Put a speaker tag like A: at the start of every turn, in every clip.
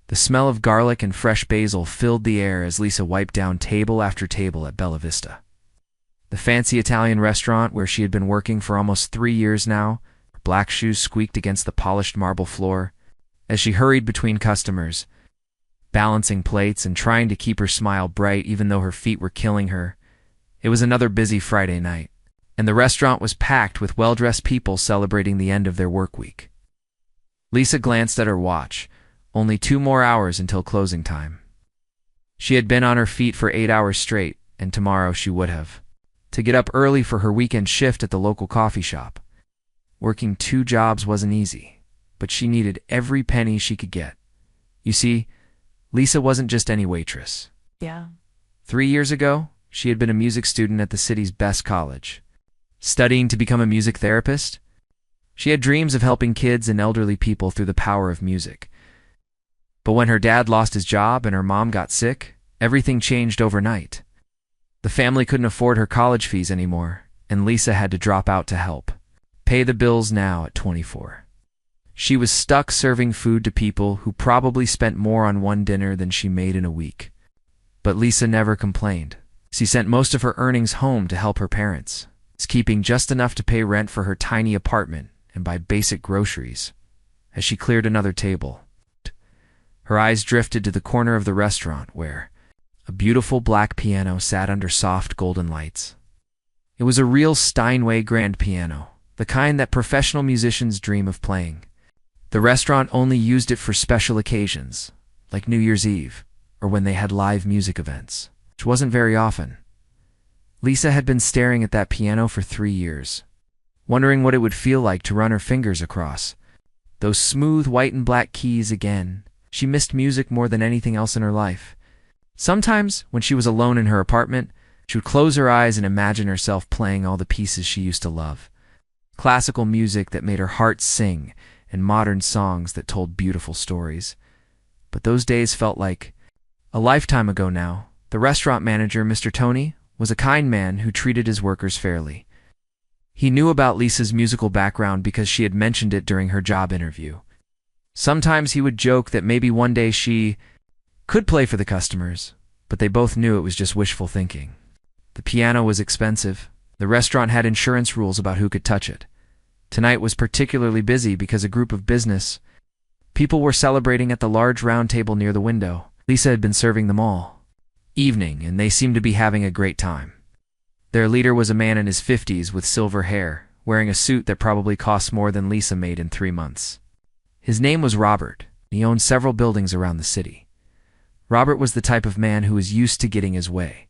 A: The smell of garlic and fresh basil filled the air as Lisa wiped down table after table at Bella Vista. The fancy Italian restaurant where she had been working for almost 3 years now, her black shoes squeaked against the polished marble floor as she hurried between customers, balancing plates and trying to keep her smile bright even though her feet were killing her. It was another busy Friday night, and the restaurant was packed with well-dressed people celebrating the end of their work week. Lisa glanced at her watch. Only 2 more hours until closing time. She had been on her feet for 8 hours straight, and tomorrow she would have to get up early for her weekend shift at the local coffee shop. Working 2 jobs wasn't easy, but she needed every penny she could get. You see, Lisa wasn't just any waitress.
B: Yeah.
A: 3 years ago, she had been a music student at the city's best college, studying to become a music therapist. She had dreams of helping kids and elderly people through the power of music. But when her dad lost his job and her mom got sick, everything changed overnight. The family couldn't afford her college fees anymore, and Lisa had to drop out to help pay the bills now at 24. She was stuck serving food to people who probably spent more on one dinner than she made in a week. But Lisa never complained. She sent most of her earnings home to help her parents, keeping just enough to pay rent for her tiny apartment and buy basic groceries. As she cleared another table, her eyes drifted to the corner of the restaurant where a beautiful black piano sat under soft golden lights. It was a real Steinway grand piano, the kind that professional musicians dream of playing. The restaurant only used it for special occasions, like New Year's Eve, or when they had live music events, which wasn't very often. Lisa had been staring at that piano for 3 years, wondering what it would feel like to run her fingers across those smooth white and black keys again. She missed music more than anything else in her life. Sometimes, when she was alone in her apartment, she would close her eyes and imagine herself playing all the pieces she used to love. Classical music that made her heart sing, and modern songs that told beautiful stories. But those days felt like a lifetime ago now. The restaurant manager, Mr. Tony, was a kind man who treated his workers fairly. He knew about Lisa's musical background because she had mentioned it during her job interview. Sometimes he would joke that maybe one day she could play for the customers, but they both knew it was just wishful thinking. The piano was expensive. The restaurant had insurance rules about who could touch it. Tonight was particularly busy because a group of business people were celebrating at the large round table near the window. Lisa had been serving them all evening, and they seemed to be having a great time. Their leader was a man in his 50s with silver hair, wearing a suit that probably cost more than Lisa made in 3 months. His name was Robert. He owned several buildings around the city. Robert was the type of man who was used to getting his way.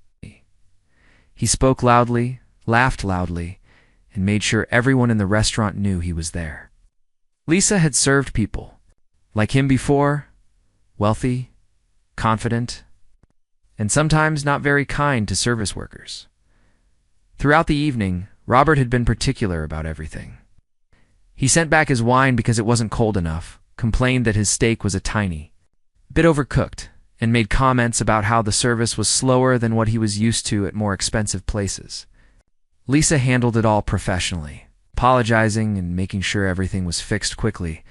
A: He spoke loudly, laughed loudly, and made sure everyone in the restaurant knew he was there. Lisa had served people like him before, wealthy, confident, and sometimes not very kind to service workers. Throughout the evening, Robert had been particular about everything. He sent back his wine because it wasn't cold enough, complained that his steak was a tiny bit overcooked, and made comments about how the service was slower than what he was used to at more expensive places. Lisa handled it all professionally, apologizing and making sure everything was fixed quickly,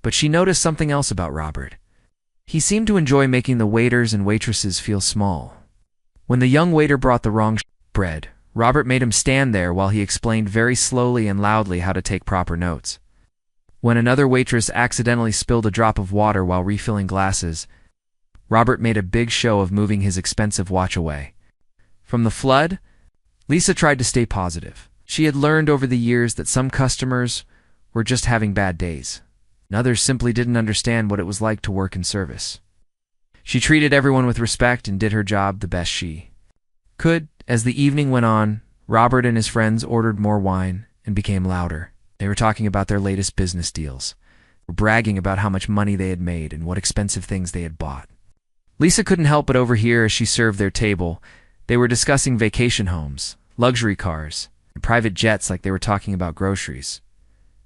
A: but she noticed something else about Robert. He seemed to enjoy making the waiters and waitresses feel small. When the young waiter brought the wrong bread, Robert made him stand there while he explained very slowly and loudly how to take proper notes. When another waitress accidentally spilled a drop of water while refilling glasses, Robert made a big show of moving his expensive watch away. From the flood, Lisa tried to stay positive. She had learned over the years that some customers were just having bad days, and others simply didn't understand what it was like to work in service. She treated everyone with respect and did her job the best she could. As the evening went on, Robert and his friends ordered more wine and became louder. They were talking about their latest business deals, bragging about how much money they had made and what expensive things they had bought. Lisa couldn't help but overhear as she served their table. They were discussing vacation homes, luxury cars, and private jets like they were talking about groceries.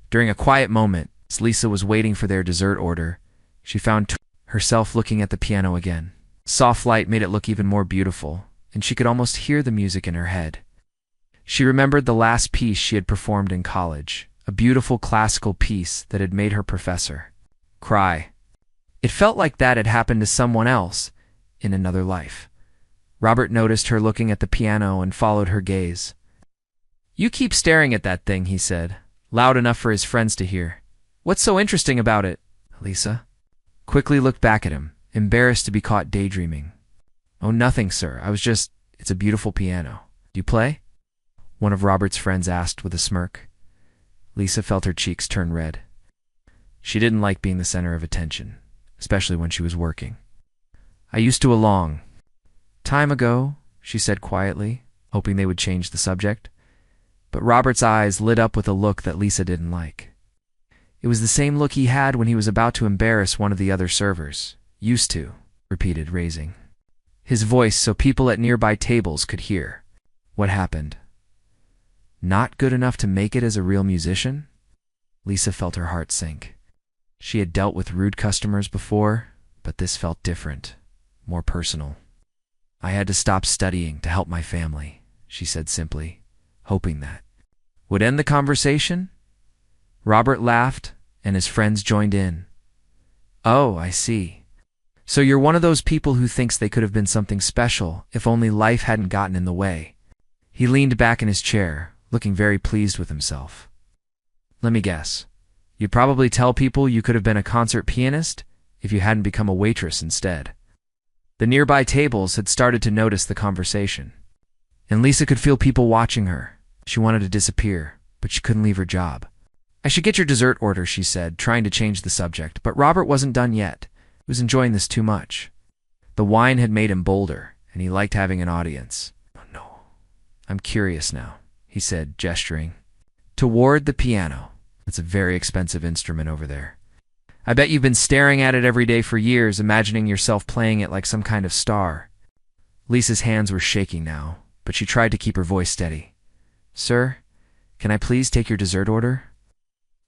A: During a quiet moment, as Lisa was waiting for their dessert order, she found herself looking at the piano again. Soft light made it look even more beautiful, and she could almost hear the music in her head. She remembered the last piece she had performed in college, a beautiful classical piece that had made her professor cry. It felt like that had happened to someone else in another life. Robert noticed her looking at the piano and followed her gaze. "You keep staring at that thing," he said, loud enough for his friends to hear. "What's so interesting about it?" Lisa quickly looked back at him, embarrassed to be caught daydreaming. "Oh, nothing, sir. It's a beautiful piano. Do you play?" one of Robert's friends asked with a smirk. Lisa felt her cheeks turn red. She didn't like being the center of attention, especially when she was working. "I used to a long time ago," she said quietly, hoping they would change the subject. But Robert's eyes lit up with a look that Lisa didn't like. It was the same look he had when he was about to embarrass one of the other servers. "Used to," repeated, raising his voice so people at nearby tables could hear. "What happened? Not good enough to make it as a real musician?" Lisa felt her heart sink. She had dealt with rude customers before, but this felt different, more personal. "I had to stop studying to help my family," she said simply, hoping that would end the conversation. Robert laughed, and his friends joined in. "Oh, I see. So you're one of those people who thinks they could have been something special if only life hadn't gotten in the way." He leaned back in his chair, looking very pleased with himself. "Let me guess. You'd probably tell people you could have been a concert pianist if you hadn't become a waitress instead." The nearby tables had started to notice the conversation, and Lisa could feel people watching her. She wanted to disappear, but she couldn't leave her job. "I should get your dessert order," she said, trying to change the subject, but Robert wasn't done yet. He was enjoying this too much. The wine had made him bolder, and he liked having an audience. "Oh, no. I'm curious now," he said, gesturing toward the piano. "It's a very expensive instrument over there. I bet you've been staring at it every day for years, imagining yourself playing it like some kind of star." Lisa's hands were shaking now, but she tried to keep her voice steady. "Sir, can I please take your dessert order?"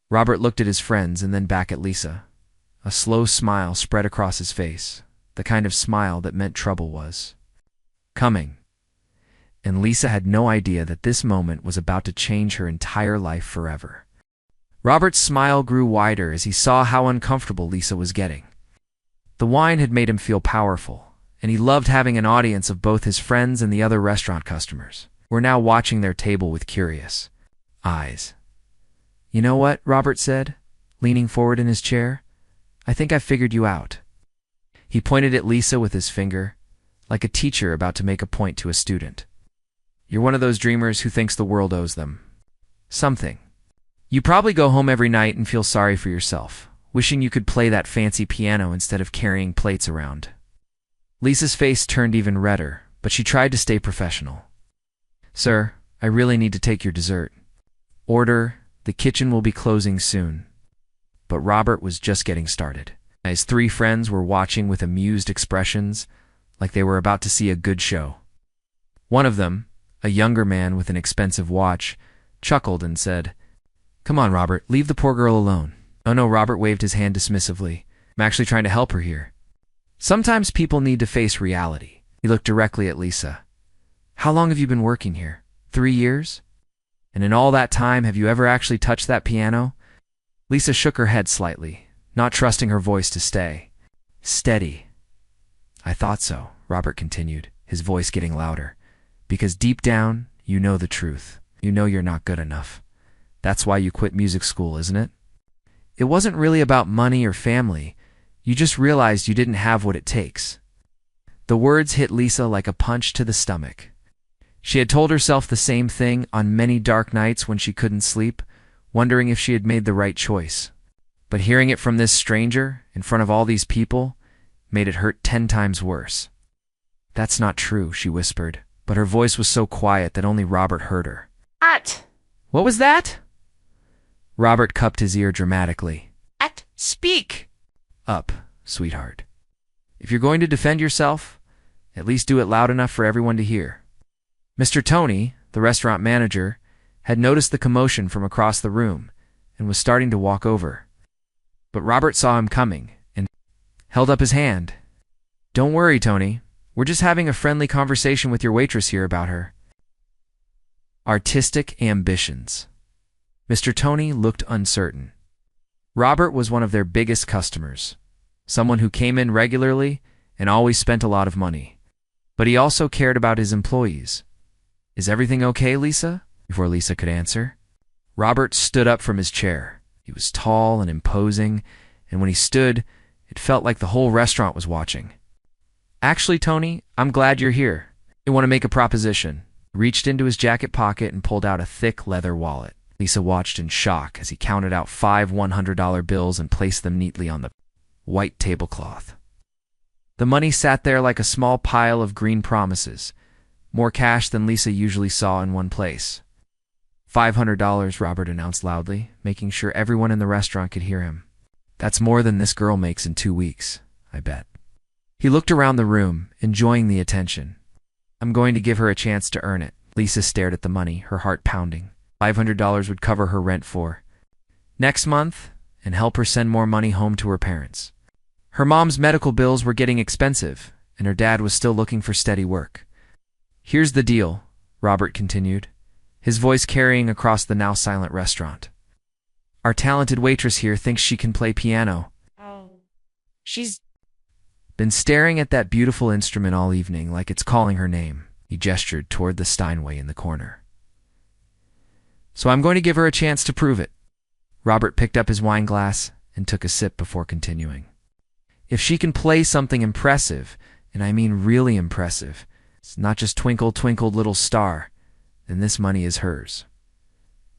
A: Robert looked at his friends and then back at Lisa. A slow smile spread across his face, the kind of smile that meant trouble was coming. And Lisa had no idea that this moment was about to change her entire life forever. Robert's smile grew wider as he saw how uncomfortable Lisa was getting. The wine had made him feel powerful, and he loved having an audience of both his friends and the other restaurant customers were now watching their table with curious eyes. "You know what?" Robert said, leaning forward in his chair. "I think I've figured you out." He pointed at Lisa with his finger, like a teacher about to make a point to a student. "You're one of those dreamers who thinks the world owes them something. You probably go home every night and feel sorry for yourself, wishing you could play that fancy piano instead of carrying plates around." Lisa's face turned even redder, but she tried to stay professional. "Sir, I really need to take your dessert order. The kitchen will be closing soon." But Robert was just getting started. His three friends were watching with amused expressions, like they were about to see a good show. One of them, a younger man with an expensive watch, chuckled and said, "Come on, Robert, leave the poor girl alone." "Oh no," Robert waved his hand dismissively. "I'm actually trying to help her here. Sometimes people need to face reality." He looked directly at Lisa. "How long have you been working here? 3 years? And in all that time, have you ever actually touched that piano?" Lisa shook her head slightly, not trusting her voice to stay steady. "I thought so," Robert continued, his voice getting louder. "Because deep down, you know the truth. You know you're not good enough. That's why you quit music school, isn't it? It wasn't really about money or family. You just realized you didn't have what it takes." The words hit Lisa like a punch to the stomach. She had told herself the same thing on many dark nights when she couldn't sleep, wondering if she had made the right choice. But hearing it from this stranger, in front of all these people, made it hurt 10 times worse. "That's not true," she whispered, but her voice was so quiet that only Robert heard her. What was that?" Robert cupped his ear dramatically. Speak!" "Up, sweetheart. If you're going to defend yourself, at least do it loud enough for everyone to hear." Mr. Tony, the restaurant manager, had noticed the commotion from across the room and was starting to walk over. But Robert saw him coming and held up his hand. "Don't worry, Tony. We're just having a friendly conversation with your waitress here about her artistic ambitions." Mr. Tony looked uncertain. Robert was one of their biggest customers. someone who came in regularly and always spent a lot of money. But he also cared about his employees. "Is everything okay, Lisa?" Before Lisa could answer, Robert stood up from his chair. He was tall and imposing, and when he stood, it felt like the whole restaurant was watching. "Actually, Tony, I'm glad you're here. I want to make a proposition." He reached into his jacket pocket and pulled out a thick leather wallet. Lisa watched in shock as he counted out 5 $100 bills and placed them neatly on the white tablecloth. The money sat there like a small pile of green promises, more cash than Lisa usually saw in one place. $500, Robert announced loudly, making sure everyone in the restaurant could hear him. "That's more than this girl makes in 2 weeks, I bet." He looked around the room, enjoying the attention. "I'm going to give her a chance to earn it." Lisa stared at the money, her heart pounding. $500 would cover her rent for next month and help her send more money home to her parents. Her mom's medical bills were getting expensive, and her dad was still looking for steady work. "Here's the deal," Robert continued, his voice carrying across the now silent restaurant. "Our talented waitress here thinks she can play piano. She's been staring at that beautiful instrument all evening like it's calling her name." He gestured toward the Steinway in the corner. "So I'm going to give her a chance to prove it." Robert picked up his wine glass and took a sip before continuing. "If she can play something impressive, and I mean really impressive, it's not just twinkle, twinkle, little star, then this money is hers.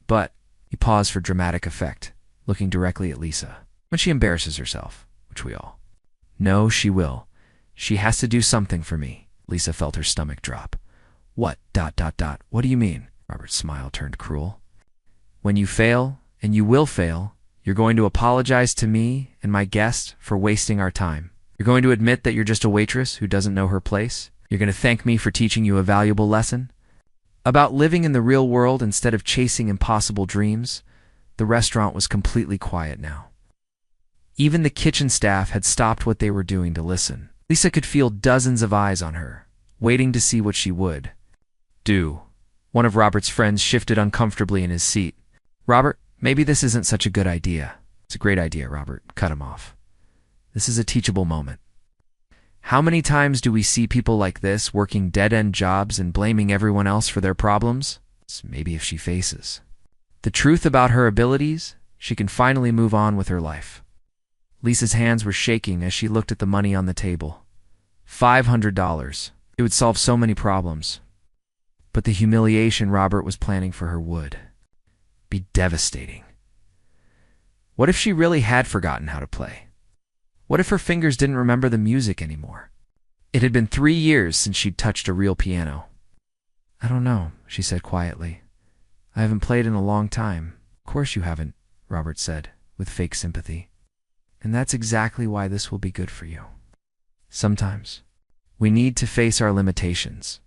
A: But," he paused for dramatic effect, looking directly at Lisa, "when she embarrasses herself, which we all know she will, she has to do something for me." Lisa felt her stomach drop. What do you mean?" Robert's smile turned cruel. "When you fail, and you will fail, you're going to apologize to me and my guest for wasting our time. You're going to admit that you're just a waitress who doesn't know her place. You're going to thank me for teaching you a valuable lesson about living in the real world instead of chasing impossible dreams." The restaurant was completely quiet now. Even the kitchen staff had stopped what they were doing to listen. Lisa could feel dozens of eyes on her, waiting to see what she would do. One of Robert's friends shifted uncomfortably in his seat. "Robert, maybe this isn't such a good idea." "It's a great idea," Robert cut him off. "This is a teachable moment. How many times do we see people like this working dead-end jobs and blaming everyone else for their problems? Maybe if she faces the truth about her abilities, she can finally move on with her life." Lisa's hands were shaking as she looked at the money on the table. $500. It would solve so many problems. But the humiliation Robert was planning for her would be devastating. What if she really had forgotten how to play? What if her fingers didn't remember the music anymore? It had been 3 years since she'd touched a real piano. "I don't know," she said quietly. "I haven't played in a long time." "Of course you haven't," Robert said, with fake sympathy. "And that's exactly why this will be good for you. Sometimes we need to face our limitations."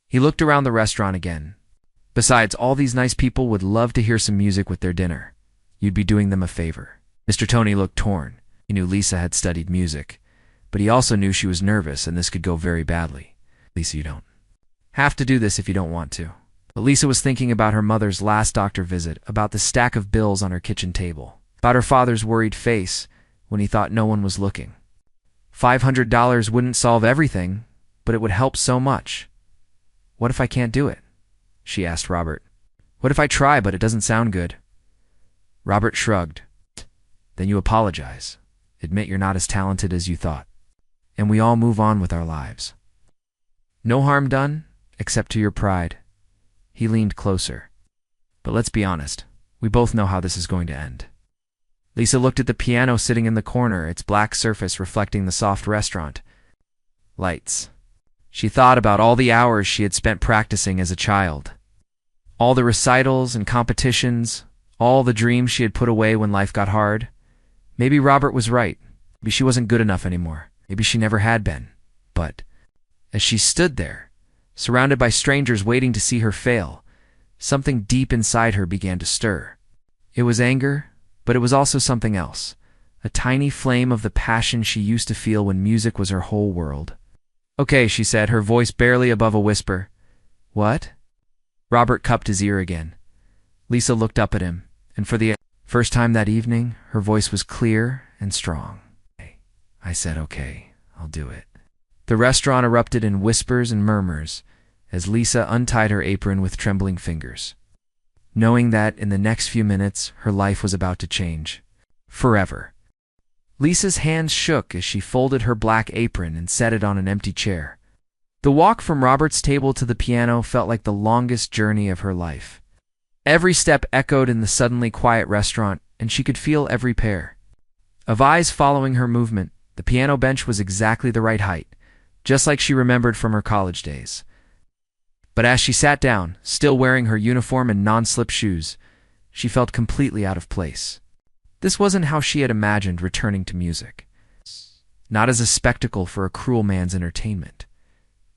A: He looked around the restaurant again. "Besides, all these nice people would love to hear some music with their dinner. You'd be doing them a favor." Mr. Tony looked torn. He knew Lisa had studied music, but he also knew she was nervous and this could go very badly. "Lisa, you don't have to do this if you don't want to." But Lisa was thinking about her mother's last doctor visit, about the stack of bills on her kitchen table, about her father's worried face when he thought no one was looking. $500 wouldn't solve everything, but it would help so much. "What if I can't do it?" she asked Robert. "What if I try but it doesn't sound good?" Robert shrugged. "Then you apologize. Admit you're not as talented as you thought. And we all move on with our lives. No harm done, except to your pride." He leaned closer. "But let's be honest. We both know how this is going to end." Lisa looked at the piano sitting in the corner, its black surface reflecting the soft restaurant lights. She thought about all the hours she had spent practicing as a child. All the recitals and competitions, all the dreams she had put away when life got hard. Maybe Robert was right. Maybe she wasn't good enough anymore. Maybe she never had been. But as she stood there, surrounded by strangers waiting to see her fail, something deep inside her began to stir. It was anger, but it was also something else, a tiny flame of the passion she used to feel when music was her whole world. "Okay," she said, her voice barely above a whisper. "What?" Robert cupped his ear again. Lisa looked up at him, and for the first time that evening, her voice was clear and strong. I said, "Okay, I'll do it." The restaurant erupted in whispers and murmurs as Lisa untied her apron with trembling fingers, knowing that in the next few minutes her life was about to change forever. Lisa's hands shook as she folded her black apron and set it on an empty chair. The walk from Robert's table to the piano felt like the longest journey of her life. Every step echoed in the suddenly quiet restaurant, and she could feel every pair of eyes following her movement. The piano bench was exactly the right height, just like she remembered from her college days. But as she sat down, still wearing her uniform and non-slip shoes, she felt completely out of place. This wasn't how she had imagined returning to music. Not as a spectacle for a cruel man's entertainment.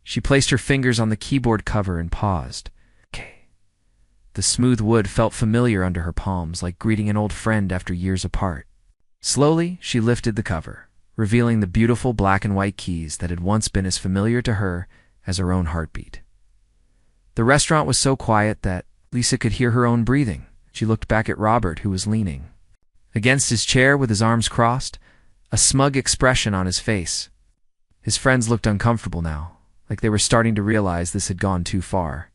A: She placed her fingers on the keyboard cover and paused. Okay. The smooth wood felt familiar under her palms, like greeting an old friend after years apart. Slowly, she lifted the cover, revealing the beautiful black and white keys that had once been as familiar to her as her own heartbeat. The restaurant was so quiet that Lisa could hear her own breathing. She looked back at Robert, who was leaning against his chair with his arms crossed, a smug expression on his face. His friends looked uncomfortable now, like they were starting to realize this had gone too far.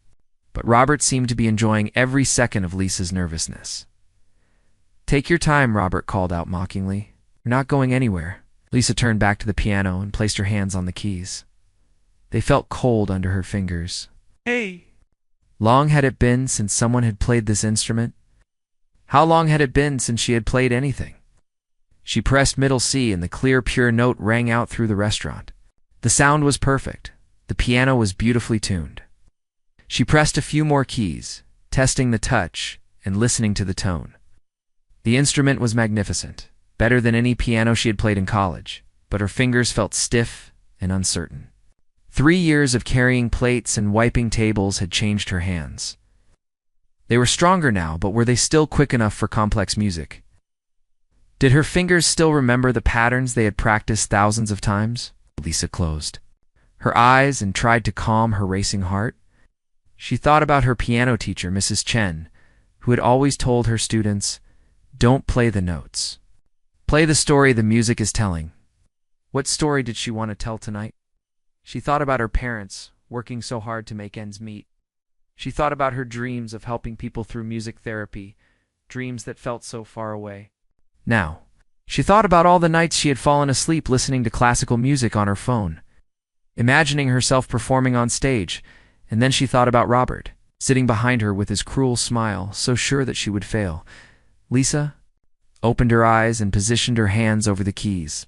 A: But Robert seemed to be enjoying every second of Lisa's nervousness. "Take your time," Robert called out mockingly. "You're not going anywhere." Lisa turned back to the piano and placed her hands on the keys. They felt cold under her fingers.
B: Hey!
A: Long had it been since someone had played this instrument? How long had it been since she had played anything? She pressed middle C and the clear, pure note rang out through the restaurant. The sound was perfect. The piano was beautifully tuned. She pressed a few more keys, testing the touch and listening to the tone. The instrument was magnificent, better than any piano she had played in college, but her fingers felt stiff and uncertain. 3 years of carrying plates and wiping tables had changed her hands. They were stronger now, but were they still quick enough for complex music? Did her fingers still remember the patterns they had practiced thousands of times? Lisa closed her eyes and tried to calm her racing heart. She thought about her piano teacher, Mrs. Chen, who had always told her students, "Don't play the notes. Play the story the music is telling." What story did she want to tell tonight? She thought about her parents, working so hard to make ends meet. She thought about her dreams of helping people through music therapy, dreams that felt so far away. Now, she thought about all the nights she had fallen asleep listening to classical music on her phone, imagining herself performing on stage, and then she thought about Robert, sitting behind her with his cruel smile, so sure that she would fail. Lisa opened her eyes and positioned her hands over the keys.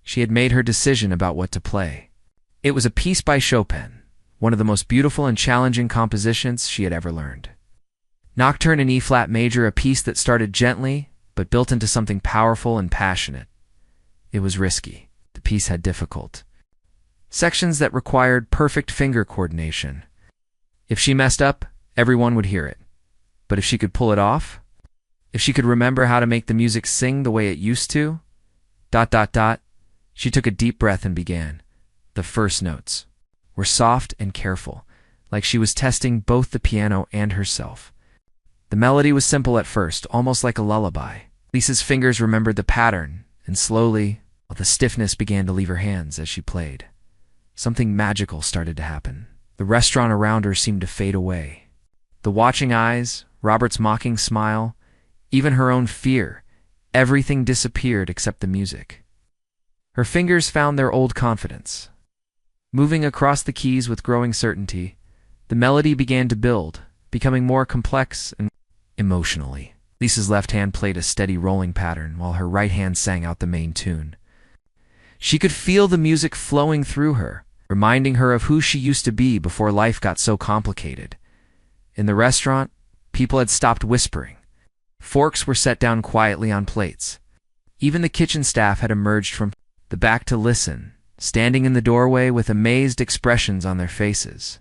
A: She had made her decision about what to play. It was a piece by Chopin, one of the most beautiful and challenging compositions she had ever learned. Nocturne in E-flat major, a piece that started gently, but built into something powerful and passionate. It was risky. The piece had difficult sections that required perfect finger coordination. If she messed up, everyone would hear it. But if she could pull it off, if she could remember how to make the music sing the way it used to, ... She took a deep breath and began. The first notes were soft and careful, like she was testing both the piano and herself. The melody was simple at first, almost like a lullaby. Lisa's fingers remembered the pattern, and slowly, the stiffness began to leave her hands as she played. Something magical started to happen. The restaurant around her seemed to fade away. The watching eyes, Robert's mocking smile, even her own fear, everything disappeared except the music. Her fingers found their old confidence. Moving across the keys with growing certainty, the melody began to build, becoming more complex and emotionally. Lisa's left hand played a steady rolling pattern while her right hand sang out the main tune. She could feel the music flowing through her, reminding her of who she used to be before life got so complicated. In the restaurant, people had stopped whispering. Forks were set down quietly on plates. Even the kitchen staff had emerged from the back to listen, standing in the doorway with amazed expressions on their faces.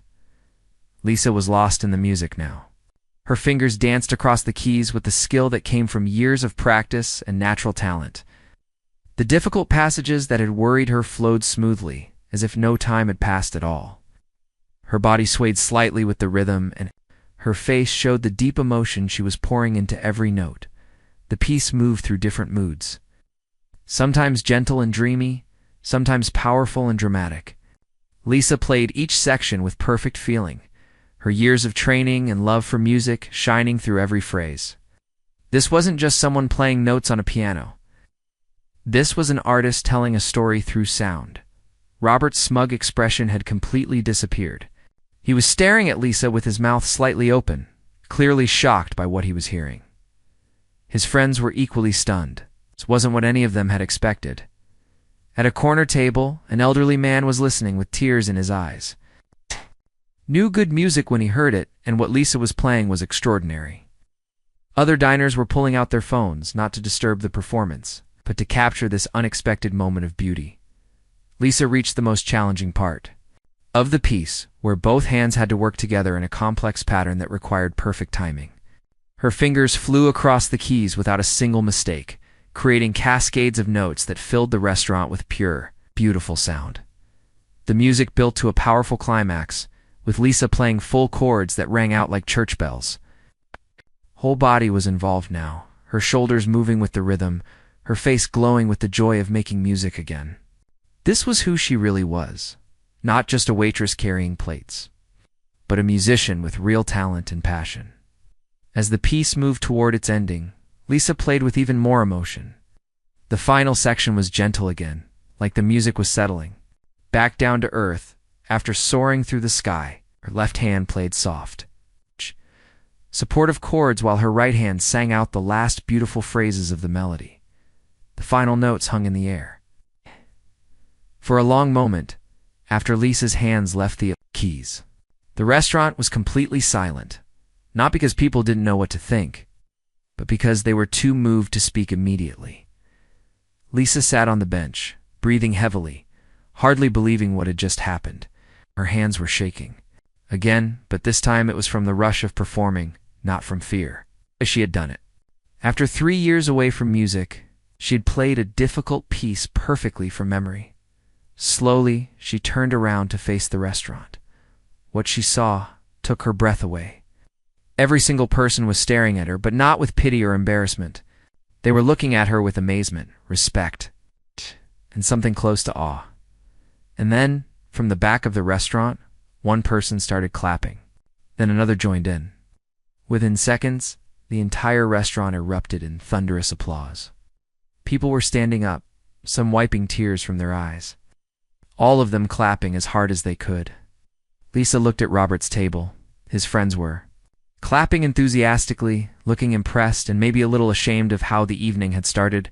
A: Lisa was lost in the music now. Her fingers danced across the keys with the skill that came from years of practice and natural talent. The difficult passages that had worried her flowed smoothly, as if no time had passed at all. Her body swayed slightly with the rhythm, and her face showed the deep emotion she was pouring into every note. The piece moved through different moods. sometimes gentle and dreamy, sometimes powerful and dramatic. Lisa played each section with perfect feeling, her years of training and love for music shining through every phrase. This wasn't just someone playing notes on a piano. This was an artist telling a story through sound. Robert's smug expression had completely disappeared. He was staring at Lisa with his mouth slightly open, clearly shocked by what he was hearing. His friends were equally stunned. This wasn't what any of them had expected. At a corner table, an elderly man was listening with tears in his eyes. Knew good music when he heard it, and what Lisa was playing was extraordinary. Other diners were pulling out their phones, not to disturb the performance, but to capture this unexpected moment of beauty. Lisa reached the most challenging part of the piece, where both hands had to work together in a complex pattern that required perfect timing. Her fingers flew across the keys without a single mistake, creating cascades of notes that filled the restaurant with pure, beautiful sound. The music built to a powerful climax, with Lisa playing full chords that rang out like church bells. Whole body was involved now, her shoulders moving with the rhythm, her face glowing with the joy of making music again. This was who she really was, not just a waitress carrying plates, but a musician with real talent and passion. As the piece moved toward its ending, Lisa played with even more emotion. The final section was gentle again, like the music was settling. Back down to earth, after soaring through the sky, her left hand played soft, supportive chords while her right hand sang out the last beautiful phrases of the melody. The final notes hung in the air. For a long moment, after Lisa's hands left the keys, the restaurant was completely silent. Not because people didn't know what to think, but because they were too moved to speak immediately. Lisa sat on the bench, breathing heavily, hardly believing what had just happened. Her hands were shaking. Again, but this time it was from the rush of performing, not from fear. She had done it. After 3 years away from music, she had played a difficult piece perfectly from memory. Slowly, she turned around to face the restaurant. What she saw took her breath away. Every single person was staring at her, but not with pity or embarrassment. They were looking at her with amazement, respect, and something close to awe. And then, from the back of the restaurant, one person started clapping. Then another joined in. Within seconds, the entire restaurant erupted in thunderous applause. People were standing up, some wiping tears from their eyes, all of them clapping as hard as they could. Lisa looked at Robert's table. His friends were clapping enthusiastically, looking impressed and maybe a little ashamed of how the evening had started.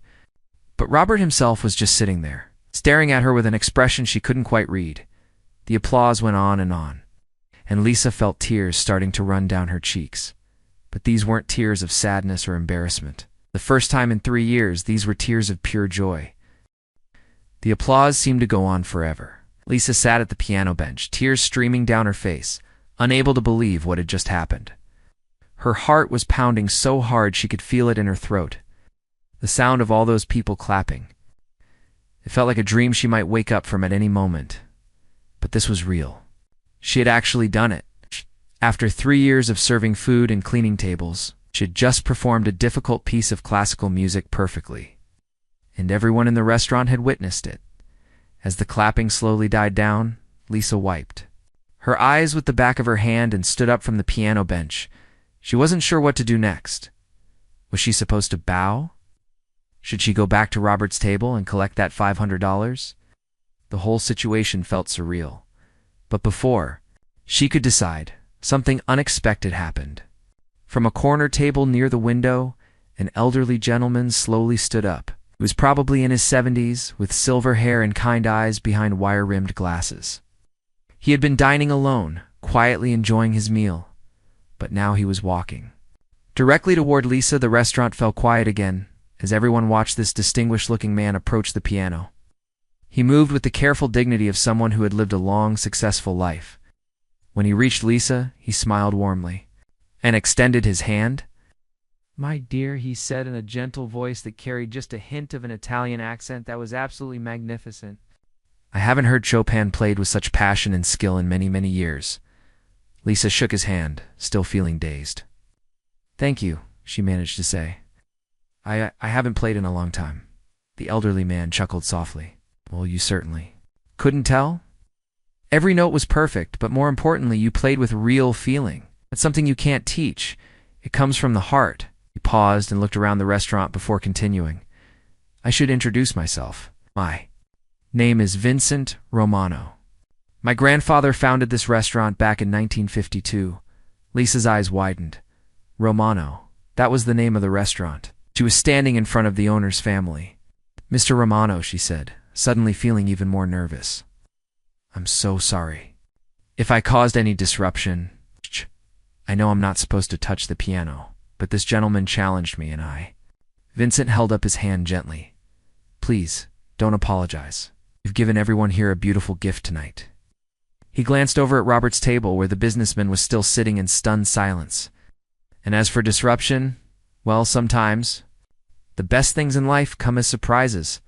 A: But Robert himself was just sitting there, staring at her with an expression she couldn't quite read. The applause went on, and Lisa felt tears starting to run down her cheeks. But these weren't tears of sadness or embarrassment. The first time in 3 years, these were tears of pure joy. The applause seemed to go on forever. Lisa sat at the piano bench, tears streaming down her face, unable to believe what had just happened. Her heart was pounding so hard she could feel it in her throat. The sound of all those people clapping. It felt like a dream she might wake up from at any moment. But this was real. She had actually done it. After 3 years of serving food and cleaning tables, she had just performed a difficult piece of classical music perfectly. And everyone in the restaurant had witnessed it. As the clapping slowly died down, Lisa wiped her eyes with the back of her hand and stood up from the piano bench. She wasn't sure what to do next. Was she supposed to bow? Should she go back to Robert's table and collect that $500? The whole situation felt surreal. But before she could decide, something unexpected happened. From a corner table near the window, an elderly gentleman slowly stood up. He was probably in his 70s, with silver hair and kind eyes behind wire-rimmed glasses. He had been dining alone, quietly enjoying his meal. But now he was walking directly toward Lisa. The restaurant fell quiet again as everyone watched this distinguished-looking man approach the piano. He moved with the careful dignity of someone who had lived a long, successful life. When he reached Lisa, he smiled warmly and extended his hand. "My dear," he said in a gentle voice that carried just a hint of an Italian accent that was absolutely magnificent. I haven't heard Chopin played with such passion and skill in many, many years. Lisa shook his hand, still feeling dazed. "Thank you," she managed to say. I haven't played in a long time." The elderly man chuckled softly. Well, you certainly couldn't tell? Every note was perfect, but more importantly, you played with real feeling. That's something you can't teach. It comes from the heart. He paused and looked around the restaurant before continuing. I should introduce myself. My name is Vincent Romano. My grandfather founded this restaurant back in 1952. Lisa's eyes widened. Romano. That was the name of the restaurant. She was standing in front of the owner's family. Mr. Romano, she said, suddenly feeling even more nervous. I'm so sorry. If I caused any disruption, I know I'm not supposed to touch the piano, but this gentleman challenged me and Vincent held up his hand gently. Please, don't apologize. You've given everyone here a beautiful gift tonight. He glanced over at Robert's table where the businessman was still sitting in stunned silence. And as for disruption, well, sometimes the best things in life come as surprises.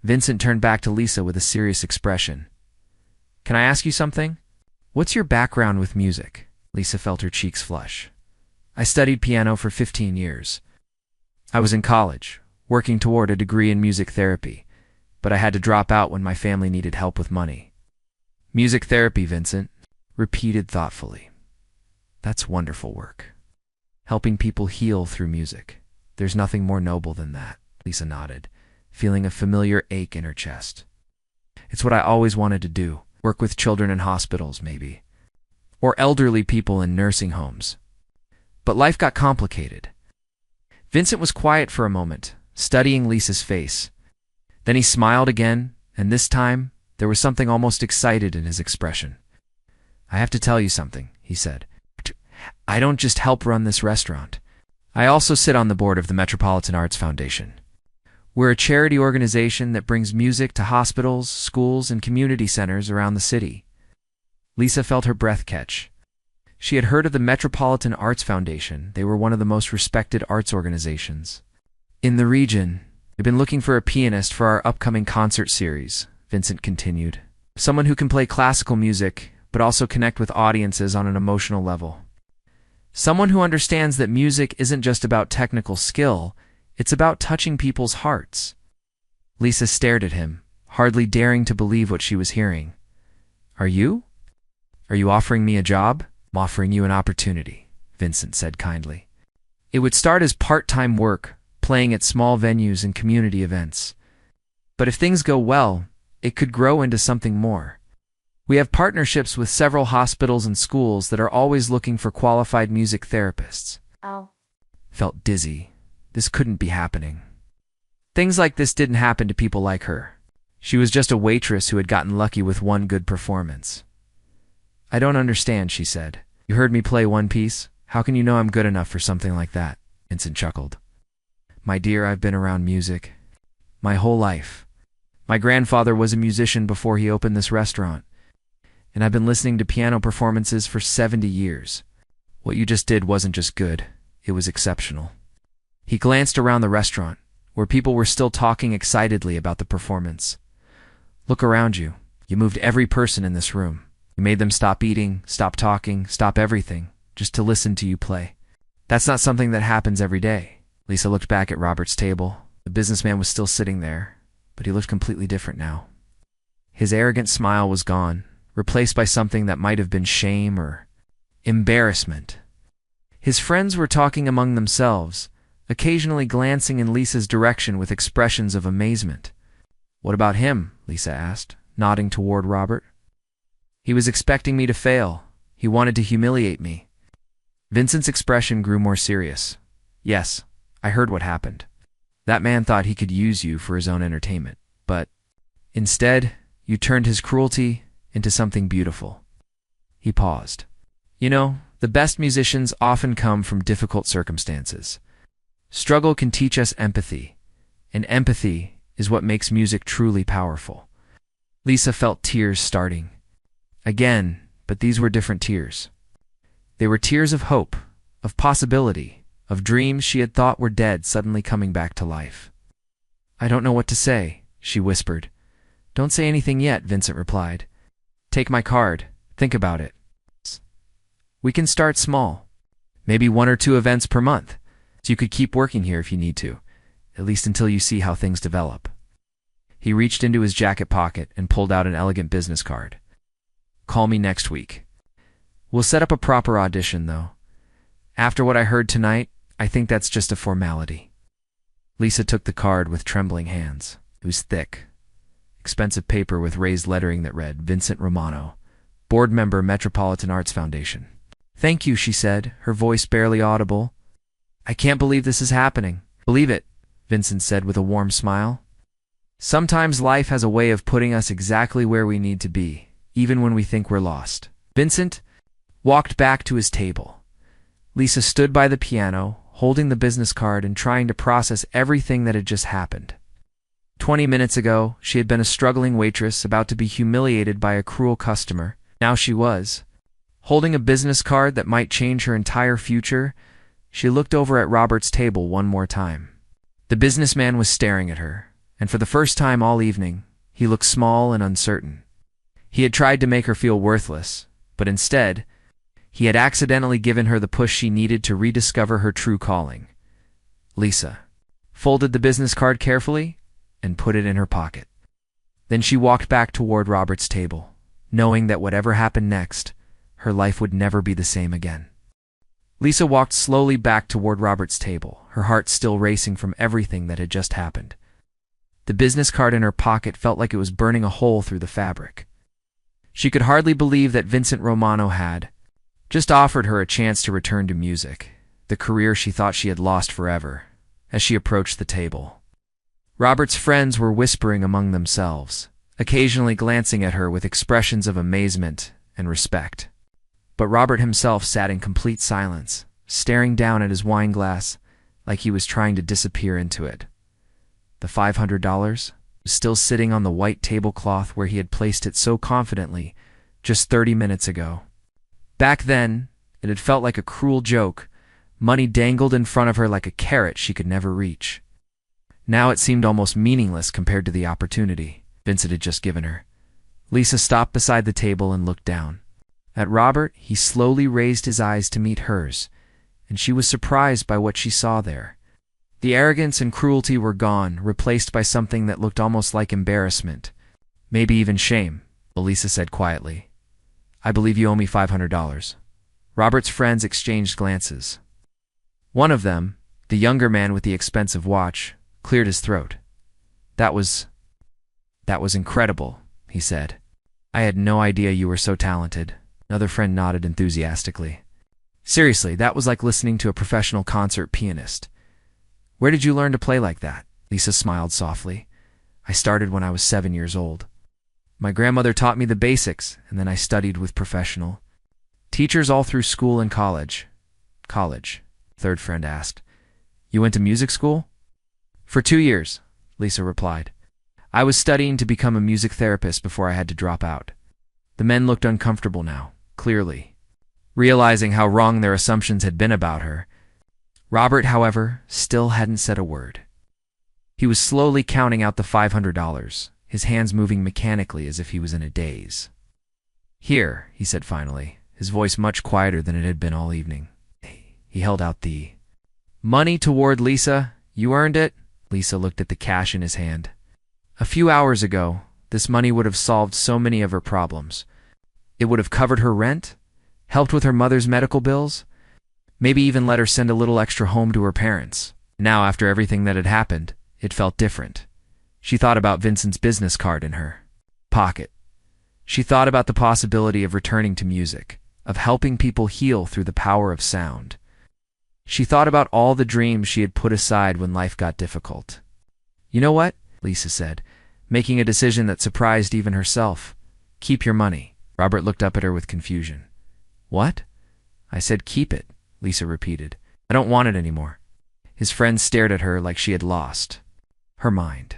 A: Vincent turned back to Lisa with a serious expression. Can I ask you something? What's your background with music? Lisa felt her cheeks flush. I studied piano for 15 years. I was in college, working toward a degree in music therapy, but I had to drop out when my family needed help with money. Music therapy, Vincent repeated thoughtfully. That's wonderful work. Helping people heal through music. There's nothing more noble than that, Lisa nodded, feeling a familiar ache in her chest. It's what I always wanted to do, work with children in hospitals, maybe. Or elderly people in nursing homes. But life got complicated. Vincent was quiet for a moment, studying Lisa's face. Then he smiled again, and this time, there was something almost excited in his expression. I have to tell you something, he said. I don't just help run this restaurant. I also sit on the board of the Metropolitan Arts Foundation. We're a charity organization that brings music to hospitals, schools, and community centers around the city. Lisa felt her breath catch. She had heard of the Metropolitan Arts Foundation. They were one of the most respected arts organizations in the region. We've been looking for a pianist for our upcoming concert series, Vincent continued. Someone who can play classical music, but also connect with audiences on an emotional level. Someone who understands that music isn't just about technical skill, it's about touching people's hearts. Lisa stared at him, hardly daring to believe what she was hearing. Are you? Are you offering me a job? I'm offering you an opportunity, Vincent said kindly. It would start as part-time work, playing at small venues and community events. But if things go well, it could grow into something more. We have partnerships with several hospitals and schools that are always looking for qualified music therapists. Felt dizzy. This couldn't be happening. Things like this didn't happen to people like her. She was just a waitress who had gotten lucky with one good performance. I don't understand, she said. You heard me play one piece? How can you know I'm good enough for something like that? Vincent chuckled. My dear, I've been around music my whole life. My grandfather was a musician before he opened this restaurant, and I've been listening to piano performances for 70 years. What you just did wasn't just good, it was exceptional. He glanced around the restaurant, where people were still talking excitedly about the performance. Look around you. You moved every person in this room. You made them stop eating, stop talking, stop everything, just to listen to you play. That's not something that happens every day. Lisa looked back at Robert's table. The businessman was still sitting there, but he looked completely different now. His arrogant smile was gone, replaced by something that might have been shame or embarrassment. His friends were talking among themselves, occasionally glancing in Lisa's direction with expressions of amazement. What about him? Lisa asked, nodding toward Robert. He was expecting me to fail. He wanted to humiliate me. Vincent's expression grew more serious. Yes, I heard what happened. That man thought he could use you for his own entertainment, but instead, you turned his cruelty into something beautiful. He paused. You know, the best musicians often come from difficult circumstances. Struggle can teach us empathy, and empathy is what makes music truly powerful. Lisa felt tears starting. Again, but these were different tears. They were tears of hope, of possibility, of dreams she had thought were dead suddenly coming back to life. I don't know what to say, she whispered. Don't say anything yet, Vincent replied. Take my card. Think about it. We can start small. Maybe 1 or 2 events per month. So you could keep working here if you need to, at least until you see how things develop. He reached into his jacket pocket and pulled out an elegant business card. "Call me next week. We'll set up a proper audition, though. After what I heard tonight, I think that's just a formality." Lisa took the card with trembling hands. It was thick, expensive paper with raised lettering that read, "Vincent Romano, board member, Metropolitan Arts Foundation." "Thank you," she said, her voice barely audible. "I can't believe this is happening." "Believe it," Vincent said with a warm smile. "Sometimes life has a way of putting us exactly where we need to be, even when we think we're lost." Vincent walked back to his table. Lisa stood by the piano, holding the business card and trying to process everything that had just happened. 20 minutes ago, she had been a struggling waitress about to be humiliated by a cruel customer. Now she was holding a business card that might change her entire future. She looked over at Robert's table one more time. The businessman was staring at her, and for the first time all evening, he looked small and uncertain. He had tried to make her feel worthless, but instead, he had accidentally given her the push she needed to rediscover her true calling. Lisa folded the business card carefully and put it in her pocket. Then she walked back toward Robert's table, knowing that whatever happened next, her life would never be the same again. Lisa walked slowly back toward Robert's table, her heart still racing from everything that had just happened. The business card in her pocket felt like it was burning a hole through the fabric. She could hardly believe that Vincent Romano had just offered her a chance to return to music, the career she thought she had lost forever. As she approached the table, Robert's friends were whispering among themselves, occasionally glancing at her with expressions of amazement and respect. But Robert himself sat in complete silence, staring down at his wine glass like he was trying to disappear into it. The $500 was still sitting on the white tablecloth where he had placed it so confidently just 30 minutes ago. Back then, it had felt like a cruel joke. Money dangled in front of her like a carrot she could never reach. Now it seemed almost meaningless compared to the opportunity Vincent had just given her. Lisa stopped beside the table and looked down. At Robert, he slowly raised his eyes to meet hers, and she was surprised by what she saw there. The arrogance and cruelty were gone, replaced by something that looked almost like embarrassment, maybe even shame. Lisa said quietly, "I believe you owe me $500. Robert's friends exchanged glances. One of them, the younger man with the expensive watch, cleared his throat. That was incredible," he said. "I had no idea you were so talented." Another friend nodded enthusiastically. "Seriously, that was like listening to a professional concert pianist." "Where did you learn to play like that?" Lisa smiled softly. "I started when I was 7 years old. My grandmother taught me the basics, and then I studied with professional teachers all through school and college." "College?" third friend asked. "You went to music school?" "For 2 years," Lisa replied. "I was studying to become a music therapist before I had to drop out." The men looked uncomfortable now, clearly, realizing how wrong their assumptions had been about her. Robert, however, still hadn't said a word. He was slowly counting out the $500, his hands moving mechanically as if he was in a daze. "Here," he said finally, his voice much quieter than it had been all evening. He held out the money toward Lisa. "You earned it." Lisa looked at the cash in his hand. A few hours ago, this money would have solved so many of her problems. It would have covered her rent, helped with her mother's medical bills, maybe even let her send a little extra home to her parents. Now, after everything that had happened, it felt different. She thought about Vincent's business card in her pocket. She thought about the possibility of returning to music, of helping people heal through the power of sound. She thought about all the dreams she had put aside when life got difficult. "You know what?" Lisa said, making a decision that surprised even herself. "Keep your money." Robert looked up at her with confusion. "What?" "I said keep it," Lisa repeated. "I don't want it anymore." His friend stared at her like she had lost her mind.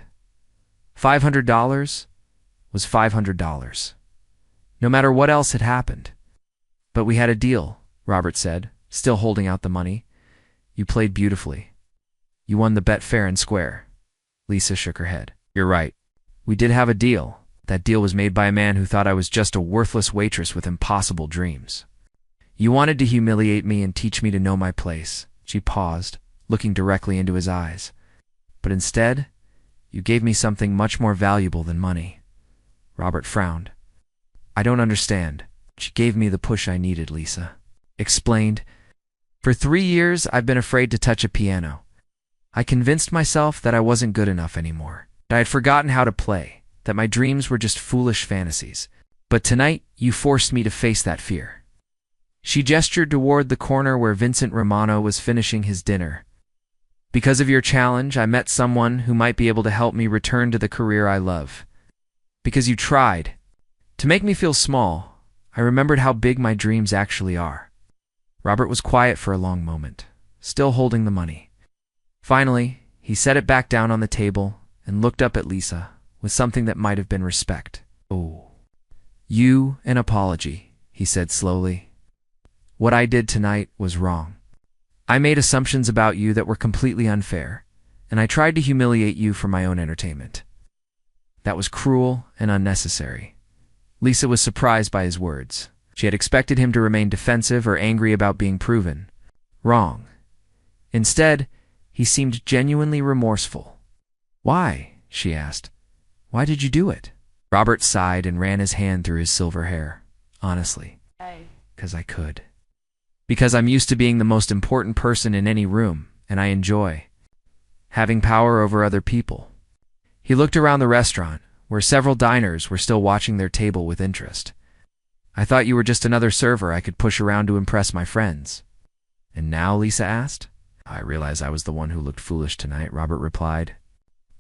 A: $500 was $500, no matter what else had happened. "But we had a deal," Robert said, still holding out the money. "You played beautifully. You won the bet fair and square." Lisa shook her head. "You're right. We did have a deal. That deal was made by a man who thought I was just a worthless waitress with impossible dreams. You wanted to humiliate me and teach me to know my place." She paused, looking directly into his eyes. "But instead, You gave me something much more valuable than money. Robert frowned. I don't understand. She gave me the push I needed, Lisa explained. For 3 years, I've been afraid to touch a piano. I convinced myself that I wasn't good enough anymore. I had forgotten how to play, that my dreams were just foolish fantasies. But tonight, you forced me to face that fear. She gestured toward the corner where Vincent Romano was finishing his dinner. Because of your challenge, I met someone who might be able to help me return to the career I love. Because you tried. To make me feel small, I remembered how big my dreams actually are. Robert was quiet for a long moment, still holding the money. Finally, he set it back down on the table and looked up at Lisa with something that might have been respect. Oh. An apology, he said slowly. What I did tonight was wrong. I made assumptions about you that were completely unfair, and I tried to humiliate you for my own entertainment. That was cruel and unnecessary. Lisa was surprised by his words. She had expected him to remain defensive or angry about being proven wrong. Instead, he seemed genuinely remorseful. Why? She asked. Why did you do it? Robert sighed and ran his hand through his silver hair. Honestly. Because I could. Because I'm used to being the most important person in any room, and I enjoy having power over other people. He looked around the restaurant, where several diners were still watching their table with interest. I thought you were just another server I could push around to impress my friends. And now, Lisa asked. I realize I was the one who looked foolish tonight, Robert replied.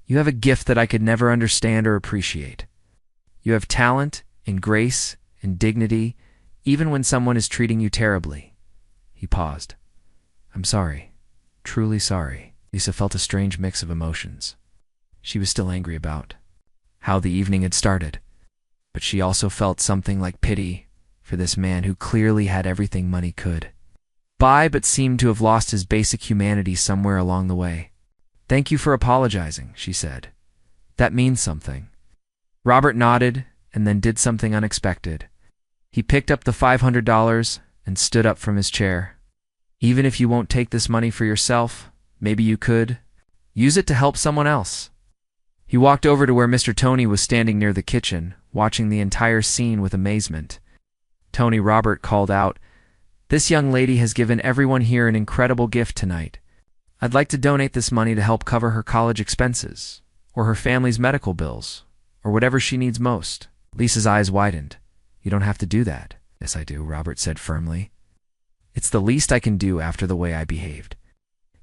A: You have a gift that I could never understand or appreciate. You have talent and grace and dignity, even when someone is treating you terribly. He paused. I'm sorry. Truly sorry. Lisa felt a strange mix of emotions. She was still angry about how the evening had started, but she also felt something like pity for this man who clearly had everything money could buy but seemed to have lost his basic humanity somewhere along the way. Thank you for apologizing, she said. That means something. Robert nodded and then did something unexpected. He picked up the $500 and stood up from his chair. Even if you won't take this money for yourself, maybe you could use it to help someone else. He walked over to where Mr. Tony was standing near the kitchen, watching the entire scene with amazement. Tony, Robert called out, This young lady has given everyone here an incredible gift tonight. I'd like to donate this money to help cover her college expenses, or her family's medical bills, or whatever she needs most. Lisa's eyes widened. You don't have to do that. Yes, I do, Robert said firmly. It's the least I can do after the way I behaved.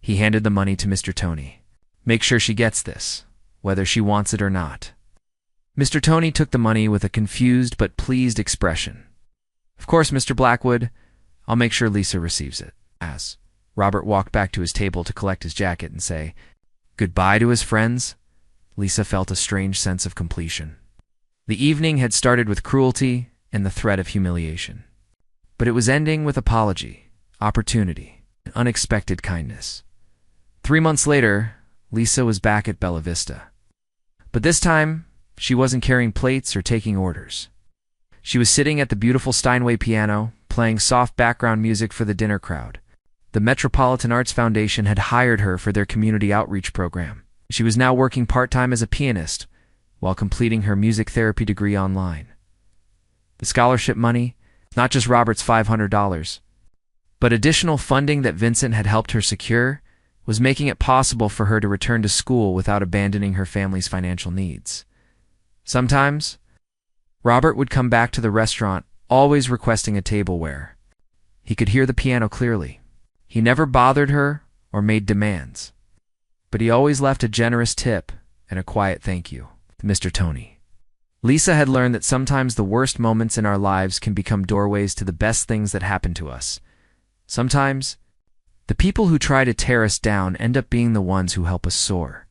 A: He handed the money to Mr. Tony. Make sure she gets this, whether she wants it or not. Mr. Tony took the money with a confused but pleased expression. Of course, Mr. Blackwood, I'll make sure Lisa receives it. As Robert walked back to his table to collect his jacket and say goodbye to his friends, Lisa felt a strange sense of completion. The evening had started with cruelty and the threat of humiliation. But it was ending with apology, opportunity, and unexpected kindness. 3 months later, Lisa was back at Bella Vista. But this time, she wasn't carrying plates or taking orders. She was sitting at the beautiful Steinway piano, playing soft background music for the dinner crowd. The Metropolitan Arts Foundation had hired her for their community outreach program. She was now working part-time as a pianist while completing her music therapy degree online. The scholarship money, not just Robert's $500, but additional funding that Vincent had helped her secure, was making it possible for her to return to school without abandoning her family's financial needs. Sometimes, Robert would come back to the restaurant, always requesting a tableware. He could hear the piano clearly. He never bothered her or made demands, but he always left a generous tip and a quiet thank you to Mr. Tony. Lisa had learned that sometimes the worst moments in our lives can become doorways to the best things that happen to us. Sometimes, the people who try to tear us down end up being the ones who help us soar.